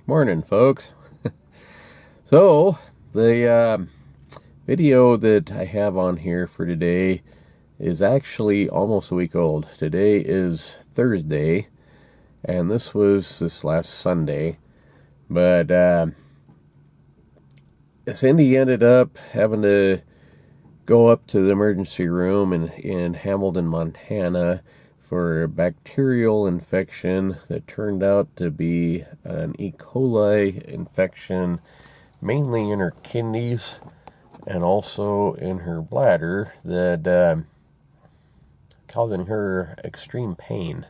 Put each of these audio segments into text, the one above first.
Morning, folks. So, the video that I have on here for today is actually almost a week old. Today is Thursday, and this was this last Sunday. But Cindy ended up having to go up to the emergency room in Hamilton, Montana, for a bacterial infection that turned out to be an E. coli infection, mainly in her kidneys and also in her bladder, that causing her extreme pain.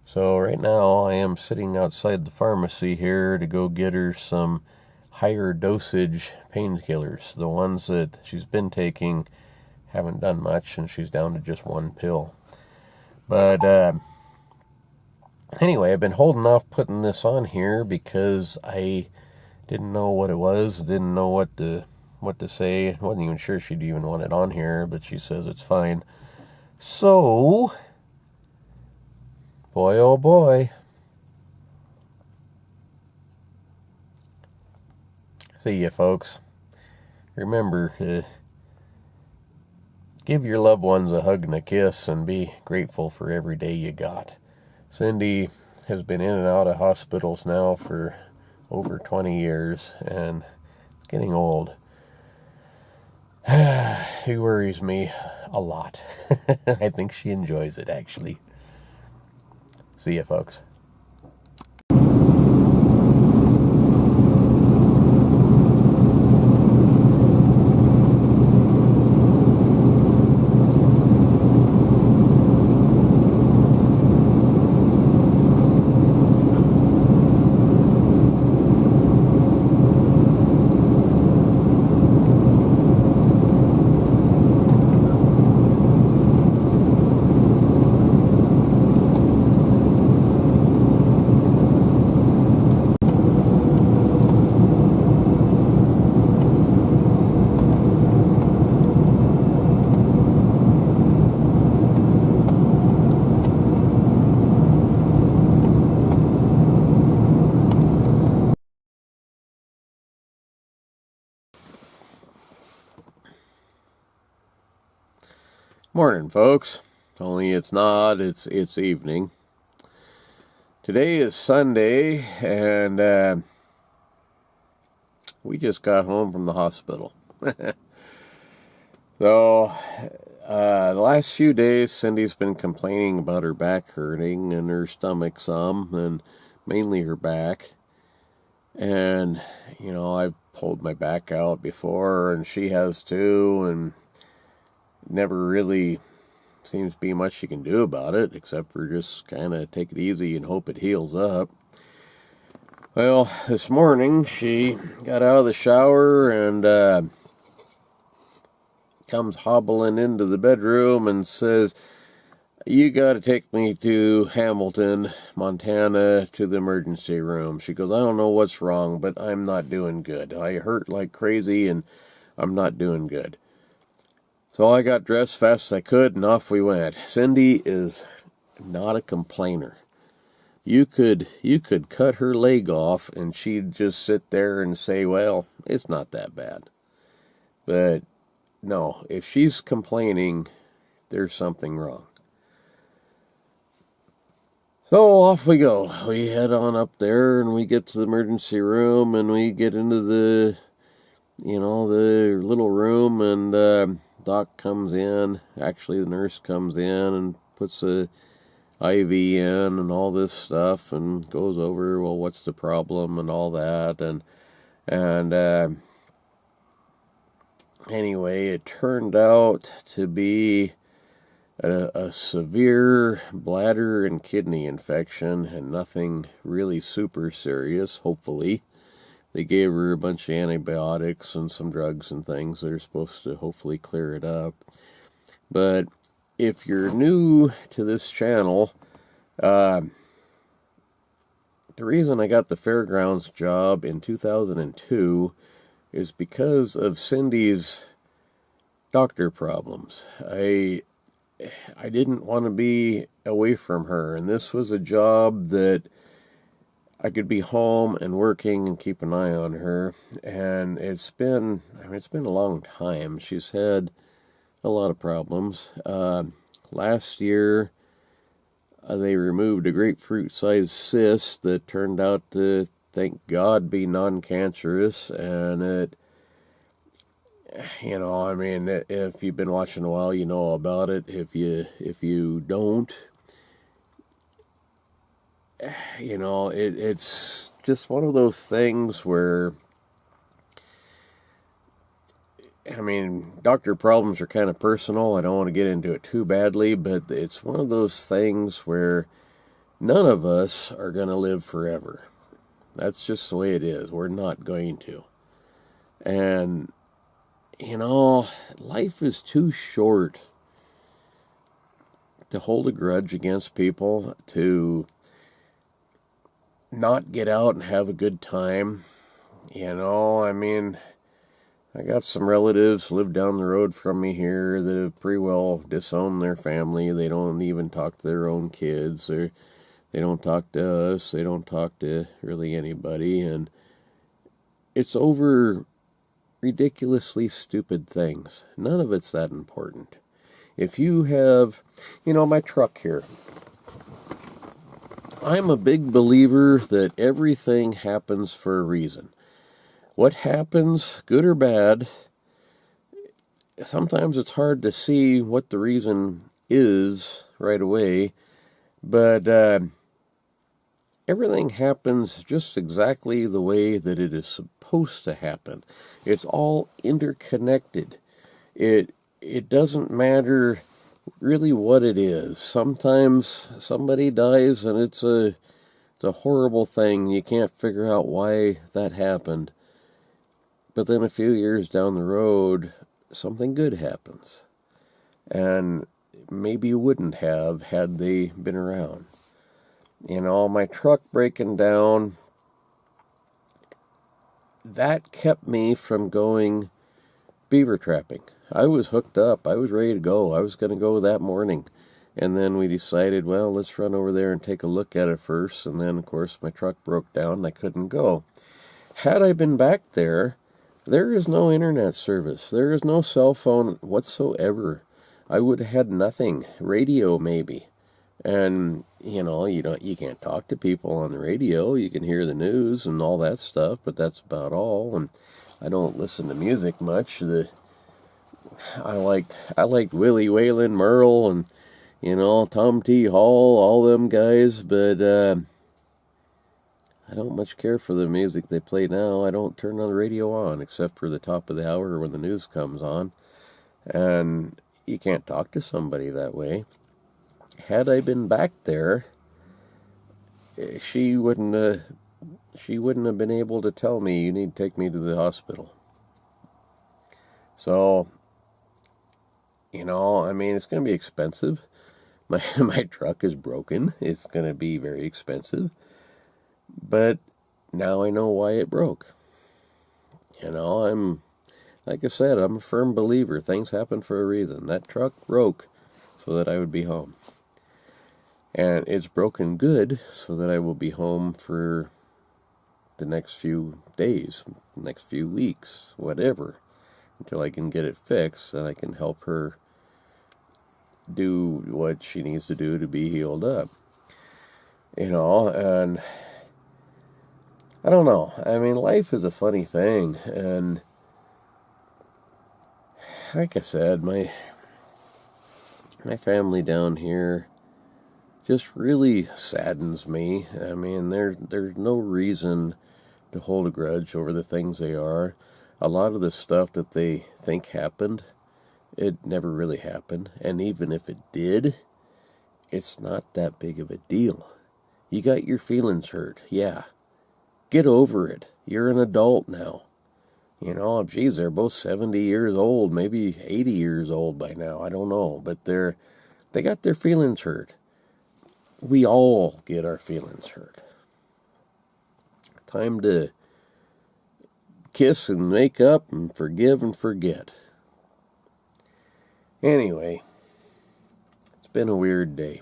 So right now I am sitting outside the pharmacy here to go get her some higher dosage painkillers. The ones that she's been taking haven't done much, and she's down to just one pill. But anyway, I've been holding off putting this on here because I didn't know what it was, didn't know what to say. Wasn't even sure she'd even want it on here, but she says it's fine. So, boy oh boy. See ya, folks. Remember to give your loved ones a hug and a kiss and be grateful for every day you got. Cindy has been in and out of hospitals now for over 20 years, and it's getting old. He worries me a lot. I think she enjoys it, actually. See ya, folks. Morning, folks. Only it's not, it's evening. Today is Sunday, and we just got home from the hospital. So, the last few days, Cindy's been complaining about her back hurting and her stomach some, and mainly her back. And, I've pulled my back out before, and she has too, and never really seems to be much you can do about it, except for just kind of take it easy and hope it heals up. Well, this morning she got out of the shower and comes hobbling into the bedroom and says, "You got to take me to Hamilton, Montana, to the emergency room." She goes, "I don't know what's wrong, but I'm not doing good. I hurt like crazy and I'm not doing good." So I got dressed fast as I could, and off we went. Cindy is not a complainer. You could cut her leg off, and she'd just sit there and say, "Well, it's not that bad." But no, if she's complaining, there's something wrong. So off we go. We head on up there, and we get to the emergency room, and we get into the little room, and doc comes in. Actually, the nurse comes in and puts a IV in and all this stuff, and goes over, well, what's the problem and all that, and anyway, it turned out to be a severe bladder and kidney infection, and nothing really super serious, hopefully. They gave her a bunch of antibiotics and some drugs and things that are supposed to hopefully clear it up. But if you're new to this channel, the reason I got the fairgrounds job in 2002 is because of Cindy's doctor problems. I didn't want to be away from her, and this was a job that I could be home and working and keep an eye on her. And it's been a long time. She's had a lot of problems. Last year, they removed a grapefruit-sized cyst that turned out to, thank God, be non-cancerous. And if you've been watching a while, you know about it. If you don't, it's just one of those things where, doctor problems are kind of personal. I don't want to get into it too badly, but it's one of those things where none of us are going to live forever. That's just the way it is. We're not going to. And, life is too short to hold a grudge against people, to not get out and have a good time. I got some relatives live down the road from me here that have pretty well disowned their family. They don't even talk to their own kids, or they don't talk to us. They don't talk to really anybody, and it's over ridiculously stupid things. None of it's that important. If you have, my truck here, I'm a big believer that everything happens for a reason. What happens, good or bad, sometimes it's hard to see what the reason is right away, but everything happens just exactly the way that it is supposed to happen. It's all interconnected. It doesn't matter really what it is. Sometimes somebody dies and it's a horrible thing. You can't figure out why that happened. But then a few years down the road, something good happens. And maybe you wouldn't have had they been around. My truck breaking down, that kept me from going beaver trapping. I was hooked up. I was ready to go. I was going to go that morning. And then we decided, well, let's run over there and take a look at it first. And then, of course, my truck broke down and I couldn't go. Had I been back there, there is no internet service. There is no cell phone whatsoever. I would have had nothing. Radio, maybe. And, you can't talk to people on the radio. You can hear the news and all that stuff, but that's about all. And I don't listen to music much. I liked Willie Whalen, Merle, and Tom T. Hall, all them guys, but I don't much care for the music they play now. I don't turn on the radio on except for the top of the hour when the news comes on, and you can't talk to somebody that way. Had I been back there, she wouldn't have been able to tell me, you need to take me to the hospital. So, it's going to be expensive. My truck is broken. It's going to be very expensive. But now I know why it broke. Like I said, I'm a firm believer. Things happen for a reason. That truck broke so that I would be home. And it's broken good so that I will be home for the next few days, next few weeks, whatever, until I can get it fixed and I can help her do what she needs to do to be healed up. And I don't know. Life is a funny thing, and like I said, my family down here just really saddens me. There's no reason to hold a grudge over the things they are. A lot of the stuff that they think happened, it never really happened. And even if it did, it's not that big of a deal. You got your feelings hurt. Yeah. Get over it. You're an adult now. Geez, they're both 70 years old, maybe 80 years old by now. I don't know. But they got their feelings hurt. We all get our feelings hurt. Time to kiss and make up and forgive and forget. Anyway, it's been a weird day.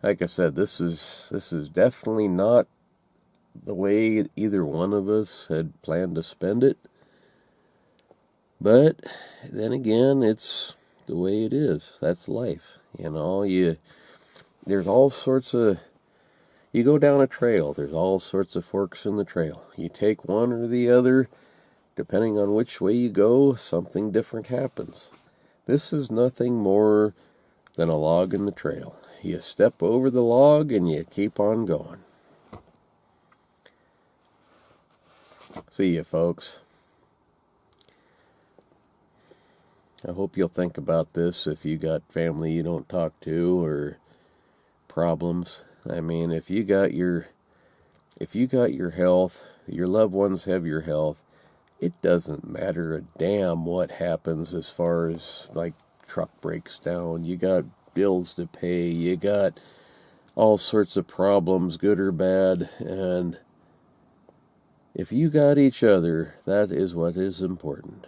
Like I said, this is definitely not the way either one of us had planned to spend it. But then again, it's the way it is. That's life. There's all sorts of, you go down a trail, there's all sorts of forks in the trail. You take one or the other, depending on which way you go, something different happens. This is nothing more than a log in the trail. You step over the log and you keep on going. See you, folks. I hope you'll think about this if you got family you don't talk to or problems. I mean, if you got your health, your loved ones have your health, it doesn't matter a damn what happens as far as like truck breaks down. You got bills to pay, you got all sorts of problems, good or bad, and if you got each other, that is what is important.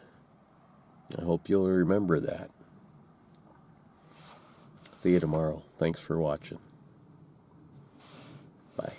I hope you'll remember that. See you tomorrow. Thanks for watching. Bye.